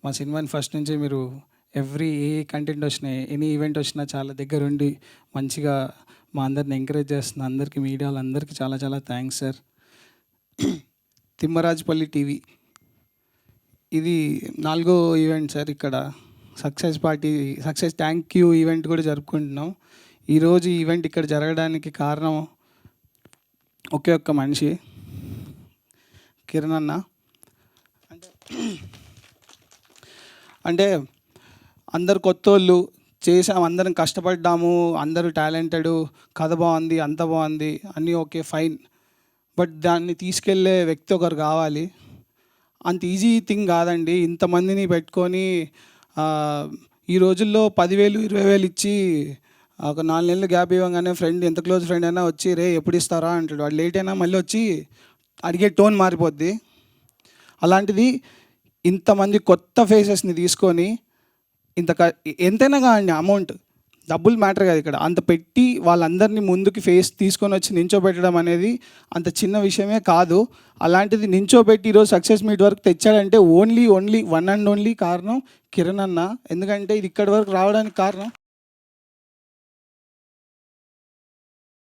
మా సినిమాని ఫస్ట్ నుంచి మీరు ఏ కంటెంట్ వచ్చినా, ఎనీ ఈవెంట్ వచ్చినా చాలా దగ్గరుండి మంచిగా మా అందరిని ఎంకరేజ్ చేస్తున్న అందరికీ, మీడియా వాళ్ళందరికీ చాలా చాలా థ్యాంక్స్ సార్. తిమ్మరాజుపల్లి టీవీ ఇది 4వ ఈవెంట్ సార్. ఇక్కడ సక్సెస్ థ్యాంక్ యూ ఈవెంట్ కూడా జరుపుకుంటున్నాం. ఈరోజు ఈ ఈవెంట్ ఇక్కడ జరగడానికి కారణం ఒకే ఒక్క మనిషి, కిరణ్ అన్న. అంటే అందరు కొత్తోళ్ళు చేసాము, అందరం కష్టపడ్డాము, అందరూ టాలెంటెడ్, కథ బాగుంది, అంత బాగుంది, అన్నీ ఓకే ఫైన్. బట్ దాన్ని తీసుకెళ్ళే వ్యక్తి ఒకరు కావాలి. అంత ఈజీ థింగ్ కాదండి. ఇంతమందిని పెట్టుకొని ఈ రోజుల్లో 10,000 20,000 ఇచ్చి ఒక 4 నెలలు గ్యాప్ ఇవ్వగానే ఫ్రెండ్, ఎంత క్లోజ్ ఫ్రెండ్ అయినా వచ్చి రే ఎప్పుడు ఇస్తారా అంటాడు. వాడు లేట్ అయినా మళ్ళీ వచ్చి అడిగే టోన్ మారిపోద్ది. అలాంటిది ఇంతమంది కొత్త ఫేసెస్ని తీసుకొని ఎంతైనా కానీ అమౌంట్, డబ్బులు మ్యాటర్ కాదు ఇక్కడ. అంత పెట్టి వాళ్ళందరినీ ముందుకి ఫేస్ తీసుకొని వచ్చి నించోబెట్టడం అనేది అంత చిన్న విషయమే కాదు. అలాంటిది నించోబెట్టి ఈరోజు సక్సెస్ మీట్ వరకు తెచ్చాడంటే ఓన్లీ వన్ అండ్ ఓన్లీ కారణం కిరణ్ అన్న. ఎందుకంటే ఇది ఇక్కడి వరకు రావడానికి కారణం